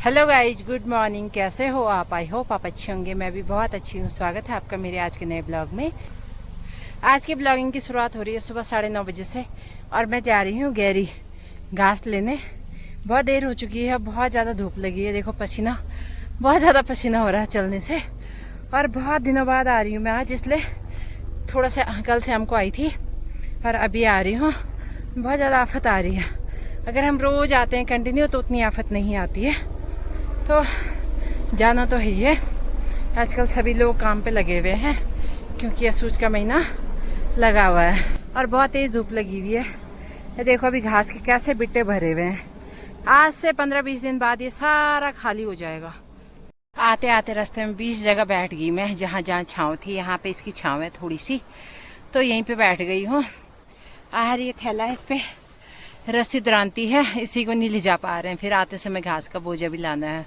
Hello guys, good morning. कैसे हो आप? आई होप आप अच्छे होंगे। मैं भी बहुत अच्छी हूँ। स्वागत है आपका मेरे आज के नए ब्लॉग में। आज की ब्लॉगिंग की शुरुआत हो रही है सुबह 9:30 से और मैं जा रही हूँ गहरी घास लेने। बहुत देर हो चुकी है, बहुत ज़्यादा धूप लगी है। देखो पसीना, बहुत ज़्यादा पसीना हो रहा है चलने से। और बहुत दिनों बाद आ रही हूँ मैं आज, इसलिए थोड़ा सा कल से हमको आई थी और अभी आ रही हूँ। बहुत ज़्यादा आफत आ रही है। अगर हम रोज़ आते हैं कंटिन्यू तो उतनी आफत नहीं आती है, तो जाना तो है ही है। आजकल सभी लोग काम पे लगे हुए हैं क्योंकि असूज का महीना लगा हुआ है और बहुत तेज़ धूप लगी हुई है। ये देखो अभी घास के कैसे बिट्टे भरे हुए हैं। आज से 15-20 दिन बाद ये सारा खाली हो जाएगा। आते आते रास्ते में 20 जगह बैठ गई मैं, जहाँ जहाँ छाँव थी। यहाँ पे इसकी छाँव है थोड़ी सी, तो यहीं पे बैठ गई हूँ। आहर ये थैला है, इस पे रस्सी दरांती है, इसी को नहीं ले जा पा रहे हैं। फिर आते समय घास का बोझा भी लाना है।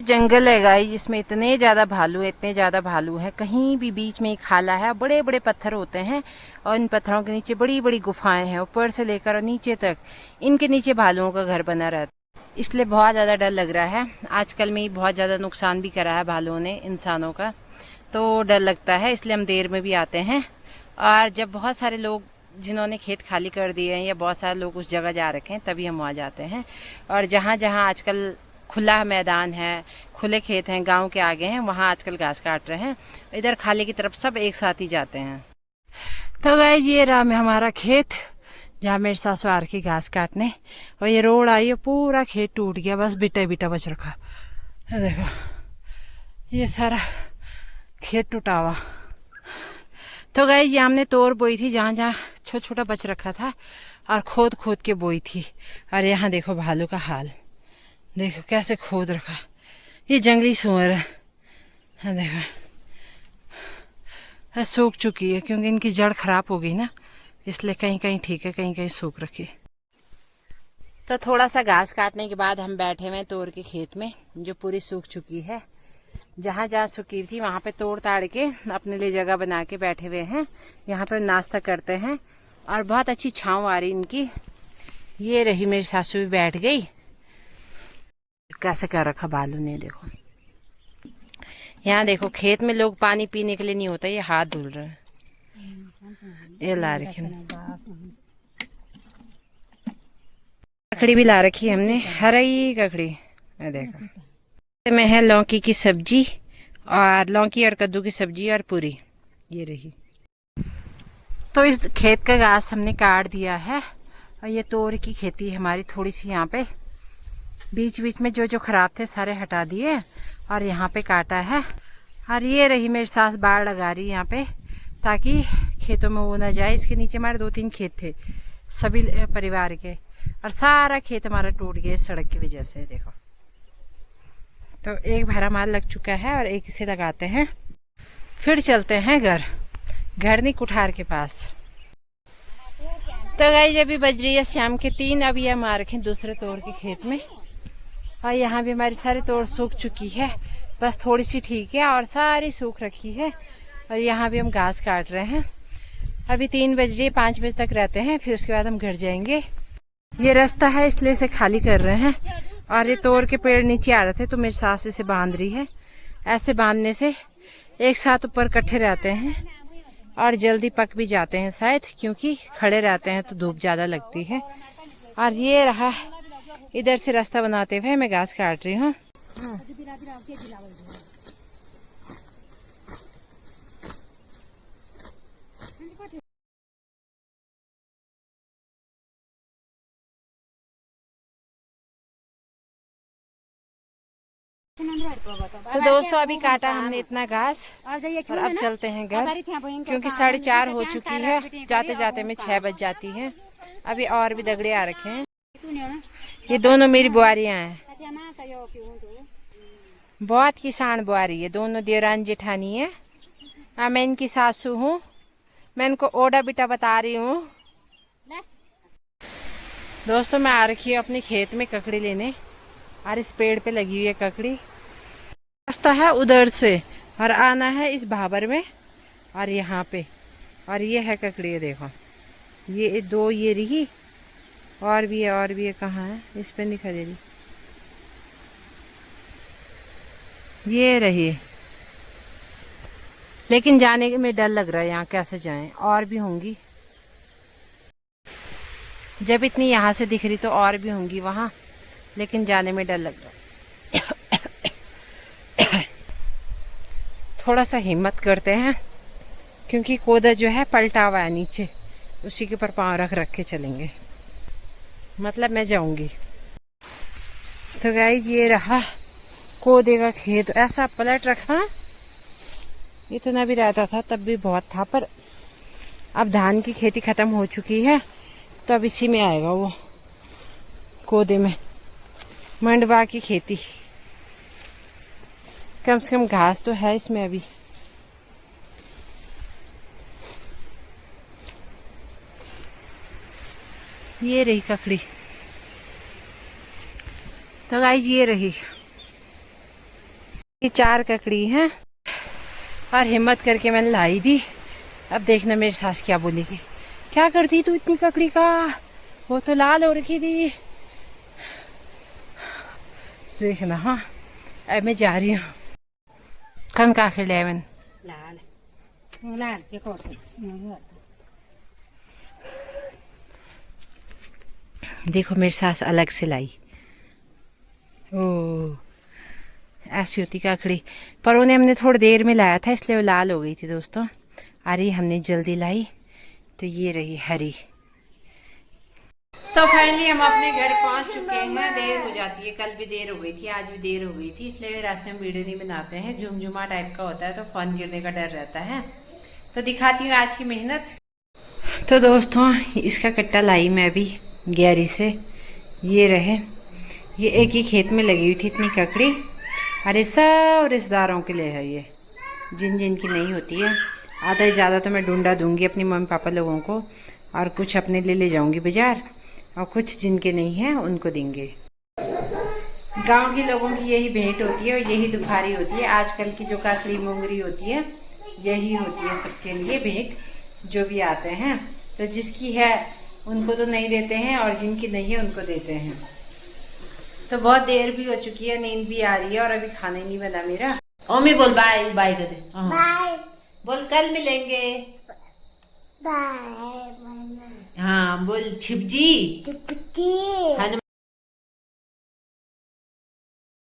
जंगल है गाइस, जिसमें इतने ज़्यादा भालू है, इतने ज़्यादा भालू है। कहीं भी बीच में एक खाला है, बड़े बड़े पत्थर होते हैं और इन पत्थरों के नीचे बड़ी बड़ी गुफाएं हैं। ऊपर से लेकर और नीचे तक इनके नीचे भालुओं का घर बना रहता है, इसलिए बहुत ज़्यादा डर लग रहा है। आजकल में बहुत ज़्यादा नुकसान भी करा है भालुओं ने इंसानों का, तो डर लगता है। इसलिए हम देर में भी आते हैं। और जब बहुत सारे लोग जिन्होंने खेत खाली कर दिए हैं या बहुत सारे लोग उस जगह जा रखे हैं, तभी हम वहाँ जाते हैं। और जहाँ जहाँ आजकल खुला मैदान है, खुले खेत हैं, गांव के आगे हैं, वहाँ आजकल घास काट रहे हैं। इधर खाली की तरफ सब एक साथ ही जाते हैं। तो गाइस ये रहा में हमारा खेत, जहाँ मेरे सासू आ रखी घास काटने। और ये रोड आई है, पूरा खेत टूट गया, बस बिटा बिटा बच रखा। देखो ये सारा खेत टूटा हुआ। तो गाइस ये हमने तोड़ बोई थी, जहाँ जहाँ छोटा छोटा बच रखा था, और खोद खोद के बोई थी। और यहाँ देखो भालू का हाल, देखो कैसे खोद रखा। ये जंगली सुअर है, देखो सूख चुकी है क्योंकि इनकी जड़ खराब हो गई ना, इसलिए कहीं कहीं ठीक है, कहीं कहीं सूख रखी। तो थोड़ा सा घास काटने के बाद हम बैठे हुए तोड़ के खेत में, जो पूरी सूख चुकी है। जहाँ जहाँ सूखी थी वहाँ पे तोड़ ताड़ के अपने लिए जगह बना के बैठे हुए हैं। यहाँ पे नाश्ता करते हैं और बहुत अच्छी छाँव आ रही इनकी। ये रही मेरी सासू भी बैठ गई। कैसे कर रखा भालू ने, देखो। यहाँ देखो खेत में लोग पानी पीने के लिए नहीं होता, ये हाथ धुल रहे हैं। ये ला रखी ककड़ी भी ला रखी हमने, हरी ककड़ी। देखो में है लौकी की सब्जी, और लौकी और कद्दू की सब्जी और पूरी, ये रही। तो इस खेत का घास हमने काट दिया है और ये तोर की खेती है हमारी थोड़ी सी। यहाँ पे बीच बीच में जो जो खराब थे सारे हटा दिए और यहाँ पे काटा है। और ये रही मेरी सास बाड़ लगा रही है यहाँ पे, ताकि खेतों में वो ना जाए। इसके नीचे हमारे 2-3 खेत थे सभी परिवार के, और सारा खेत हमारा टूट गया इस सड़क की वजह से। देखो तो एक भरा माल लग चुका है और एक इसे लगाते हैं, फिर चलते हैं घर नहीं कुठार के पास। तो गाइस अभी बज रही है शाम के 3। अभी हम आ रखे दूसरे तोड़ के खेत में, और यहाँ भी हमारी सारी तोड़ सूख चुकी है, बस थोड़ी सी ठीक है और सारी सूख रखी है। और यहाँ भी हम घास काट रहे हैं। अभी 3 बज रही है, 5 बजे तक रहते हैं, फिर उसके बाद हम घर जाएंगे। ये रास्ता है इसलिए इसे खाली कर रहे हैं। और ये तोड़ के पेड़ नीचे आ रहे थे तो मेरी सास इसे बांध रही है। ऐसे बांधने से एक साथ ऊपर इकट्ठे रहते हैं और जल्दी पक भी जाते हैं शायद, क्योंकि खड़े रहते हैं तो धूप ज़्यादा लगती है। और ये रहा, इधर से रास्ता बनाते हुए मैं घास काट रही हूँ। तो दोस्तों अभी काटा हमने इतना घास और अब चलते हैं घर, क्योंकि 4:30 हो चुकी है। जाते जाते में 6 बज जाती है। अभी और भी दगड़े आ रखे हैं। ये दोनों मेरी बुआरियां हैं, बहुत किसान बुआरी है, दोनों देवरान जेठानी है। मैं इनकी सासू हूँ। मैं इनको ओडा बिटा बता रही हूँ। दोस्तों मैं आ रखी हूँ अपने खेत में ककड़ी लेने, और इस पेड़ पे लगी हुई है ककड़ी। रास्ता है उधर से और आना है इस भाबर में और यहाँ पे। और ये है ककड़ी, देखो ये 2 ये रही, और भी है कहाँ है, इस पे दिखा दे रही। ये रही, लेकिन जाने में डर लग रहा है, यहाँ कैसे जाएं? और भी होंगी, जब इतनी यहाँ से दिख रही तो और भी होंगी वहाँ, लेकिन जाने में डर लग रहा है। थोड़ा सा हिम्मत करते हैं, क्योंकि कोदा जो है पलटा हुआ है नीचे, उसी के ऊपर पाँव रख रख के चलेंगे, मतलब मैं जाऊंगी। तो गाइस ये रहा कोदे का खेत, ऐसा पलट रखा, इतना भी रहता था तब भी बहुत था, पर अब धान की खेती खत्म हो चुकी है, तो अब इसी में आएगा वो कोदे में मंडवा की खेती। कम से कम घास तो है इसमें अभी। ये रही ककड़ी। तो गाइस ये रही, ये 4 ककड़ी हैं और हिम्मत करके मैंने लाई दी। अब देखना मेरी सास क्या बोलेगी। क्या करती तू इतनी ककड़ी का, वो तो लाल हो रखी थी। देखना। हाँ अब मैं जा रही हूँ। कन का खेल लाल लाल के कोटे। देखो मेरी सास अलग से लाई। ओ ऐसी होती ककड़ी, पर उन्हें हमने थोड़ी देर में लाया था इसलिए वो लाल हो गई थी दोस्तों। अरे हमने जल्दी लाई तो ये रही हरी। तो फाइनली हम अपने घर पहुंच चुके हैं। देर हो जाती है, कल भी देर हो गई थी, आज भी देर हो गई थी, इसलिए रास्ते में वीडियो नहीं बनाते हैं। झुमझुमा टाइप का होता है तो फोन गिरने का डर रहता है। तो दिखाती हूँ आज की मेहनत। तो दोस्तों इसका कट्टा लाई मैं अभी गैरी से। ये रहे, ये एक ही खेत में लगी हुई थी इतनी ककड़ी। अरे सब रिश्तेदारों के लिए है ये, जिन जिन की नहीं होती है। आधा से ज़्यादा तो मैं ढूंढा दूंगी अपनी मम्मी पापा लोगों को, और कुछ अपने लिए ले जाऊंगी बाजार, और कुछ जिनके नहीं हैं उनको देंगे। गांव के लोगों की यही भेंट होती है और यही दुखारी होती है। आजकल की जो काकड़ी मोंगरी होती है यही होती है सबके लिए भेंट, जो भी आते हैं। तो जिसकी है उनको तो नहीं देते हैं, और जिनकी नहीं है उनको देते हैं। तो बहुत देर भी हो चुकी है, नींद भी आ रही है, और अभी खाना ही नहीं बना मेरा। मम्मी बोल बाय बाय कर दे। बाय बोल, कल मिलेंगे। बाय। हाँ बोल छिपजी।